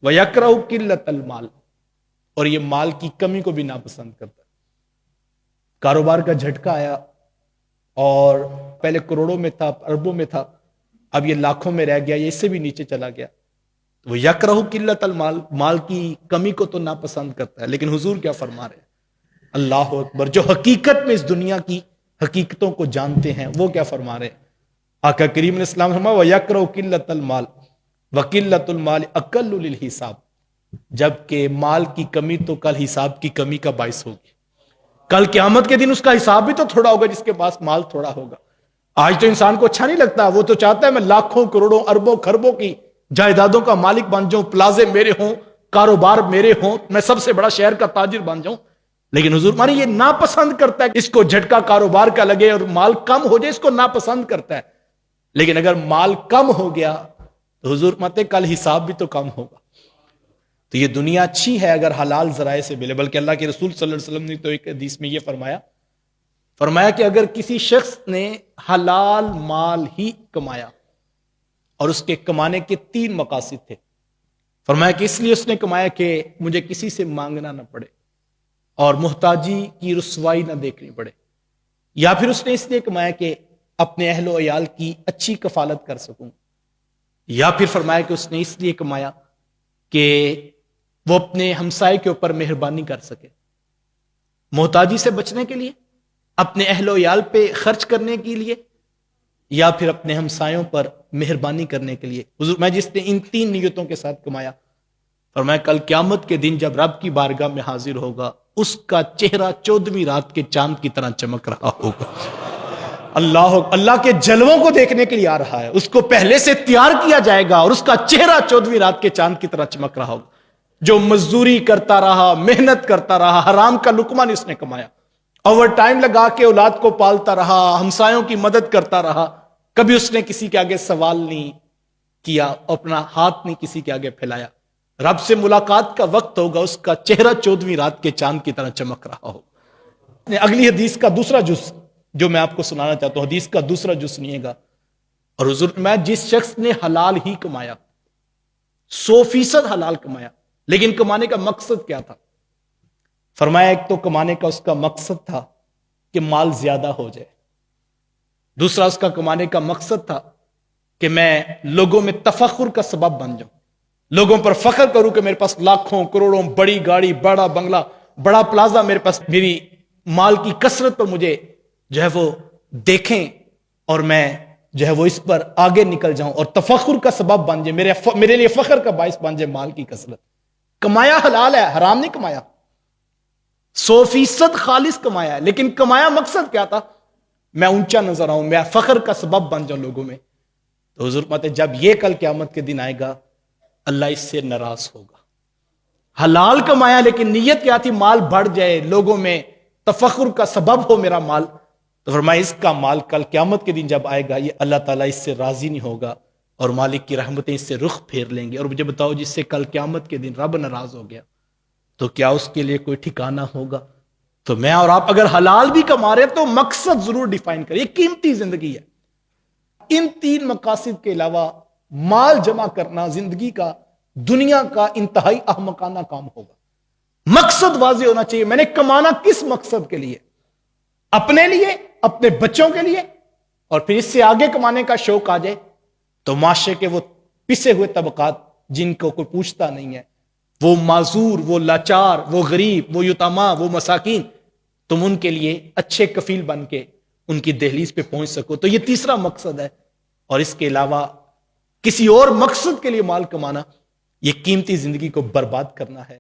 وَيَكْرَهُ قِلَّةَ الْمَالِ، اور یہ مال کی کمی کو بھی ناپسند کرتا ہے۔ کاروبار کا جھٹکا آیا اور پہلے کروڑوں میں تھا، اربوں میں تھا، اب یہ لاکھوں میں رہ گیا، یہ اس سے بھی نیچے چلا گیا، وہ یکرہ قلت المال، مال کی کمی کو تو ناپسند کرتا ہے۔ لیکن حضور کیا فرما رہے ہیں؟ اللہ اکبر، جو حقیقت میں اس دنیا کی حقیقتوں کو جانتے ہیں وہ کیا فرما رہے ہیں؟ آقا کریم علیہ السلام فرمایا وَيَكْرَهُ قِلَّةَ الْمَالِ وَقِلَّةُ الْمَالِ أَقَلُّ لِلْحِسَابِ، جبکہ مال کی کمی تو کل حساب کی کمی کا باعث ہوگی۔ کل قیامت کے دن اس کا حساب بھی تو تھوڑا ہوگا جس کے پاس مال تھوڑا ہوگا۔ آج تو انسان کو اچھا نہیں لگتا، وہ تو چاہتا ہے میں لاکھوں کروڑوں اربوں خربوں کی جائیدادوں کا مالک بن جاؤں، پلازے میرے ہوں، کاروبار میرے ہوں، میں سب سے بڑا شہر کا تاجر بن جاؤں۔ لیکن حضور ہمارے یہ ناپسند کرتا ہے، اس کو جھٹکا کاروبار کا لگے اور مال کم ہو جائے، اس کو ناپسند کرتا ہے۔ لیکن اگر مال کم ہو گیا تو حضور فرماتے کل حساب بھی تو کم ہوگا۔ تو یہ دنیا اچھی ہے اگر حلال ذرائع سے ملے، بلکہ اللہ کے رسول صلی اللہ علیہ وسلم نے تو ایک حدیث میں یہ فرمایا کہ اگر کسی شخص نے حلال مال ہی کمایا، اور اس کے کمانے کے 3 مقاصد تھے، فرمایا کہ اس لیے اس نے کمایا کہ مجھے کسی سے مانگنا نہ پڑے اور محتاجی کی رسوائی نہ دیکھنی پڑے، یا پھر اس نے اس لیے کمایا کہ اپنے اہل و عیال کی اچھی کفالت کر سکوں، یا پھر فرمایا کہ اس نے اس لیے کمایا کہ وہ اپنے ہمسائے کے اوپر مہربانی کر سکے، محتاجی سے بچنے کے لیے، اپنے اہل و عیال پہ خرچ کرنے کے لیے، یا پھر اپنے ہمسایوں پر مہربانی کرنے کے لیے۔ حضور میں جس نے ان 3 نیتوں کے ساتھ کمایا، فرمایا کل قیامت کے دن جب رب کی بارگاہ میں حاضر ہوگا، اس کا چہرہ 14ویں رات کے چاند کی طرح چمک رہا ہوگا۔ اللہ کے جلووں کو دیکھنے کے لیے آ رہا ہے، اس کو پہلے سے تیار کیا جائے گا اور اس کا چہرہ 14ویں رات کے چاند کی طرح چمک رہا ہوگا۔ جو مزدوری کرتا رہا، محنت کرتا رہا، حرام کا لقمہ نہیں اس نے کمایا، اوور ٹائم لگا کے اولاد کو پالتا رہا، ہمسایوں کی مدد کرتا رہا، کبھی اس نے کسی کے آگے سوال نہیں کیا، اپنا ہاتھ نہیں کسی کے آگے پھیلایا، رب سے ملاقات کا وقت ہوگا، اس کا چہرہ 14ویں رات کے چاند کی طرح چمک رہا ہوگا۔ اگلی حدیث کا دوسرا جز جو میں آپ کو سنانا چاہتا ہوں، حدیث کا دوسرا جز سنیے گا۔ اور حضور میں جس شخص نے حلال ہی کمایا، 100% حلال کمایا، لیکن کمانے کا مقصد کیا تھا؟ فرمایا ایک تو کمانے کا اس کا مقصد تھا کہ مال زیادہ ہو جائے، دوسرا اس کا کمانے کا مقصد تھا کہ میں لوگوں میں تفخر کا سبب بن جاؤں، لوگوں پر فخر کروں کہ میرے پاس لاکھوں کروڑوں، بڑی گاڑی، بڑا بنگلہ، بڑا پلازا میرے پاس، میری مال کی کثرت پر مجھے جو ہے وہ دیکھیں اور میں جو ہے وہ اس پر آگے نکل جاؤں اور تفخر کا سبب بن جائے، میرے لیے فخر کا باعث بن جائے مال کی کثرت۔ کمایا حلال ہے، حرام نہیں کمایا، 100% خالص کمایا ہے، لیکن کمایا مقصد کیا تھا؟ میں اونچا نظر آؤں، میں فخر کا سبب بن جاؤں لوگوں میں۔ تو حضور فرماتے ہیں جب یہ کل قیامت کے دن آئے گا، اللہ اس سے ناراض ہوگا۔ حلال کمایا لیکن نیت کیا تھی؟ مال بڑھ جائے، لوگوں میں تفخر کا سبب ہو میرا مال۔ تو فرمایا اس کا مال کل قیامت کے دن جب آئے گا، یہ اللہ تعالیٰ اس سے راضی نہیں ہوگا اور مالک کی رحمتیں اس سے رخ پھیر لیں گے۔ اور مجھے بتاؤ، جس سے کل قیامت کے دن رب ناراض ہو گیا تو کیا اس کے لیے کوئی ٹھکانہ ہوگا؟ تو میں اور آپ اگر حلال بھی کما رہے تو مقصد ضرور ڈیفائن کریں، یہ قیمتی زندگی ہے۔ ان 3 مقاصد کے علاوہ مال جمع کرنا زندگی کا، دنیا کا انتہائی احمقانہ کام ہوگا۔ مقصد واضح ہونا چاہیے، میں نے کمانا کس مقصد کے لیے؟ اپنے لیے، اپنے بچوں کے لیے، اور پھر اس سے آگے کمانے کا شوق آ جائے تو معاشرے کے وہ پسے ہوئے طبقات جن کو کوئی پوچھتا نہیں ہے، وہ معذور، وہ لاچار، وہ غریب، وہ یتاما، وہ مساکین، تم ان کے لیے اچھے کفیل بن کے ان کی دہلیز پہ پہنچ سکو۔ تو یہ تیسرا مقصد ہے، اور اس کے علاوہ کسی اور مقصد کے لیے مال کمانا یہ قیمتی زندگی کو برباد کرنا ہے۔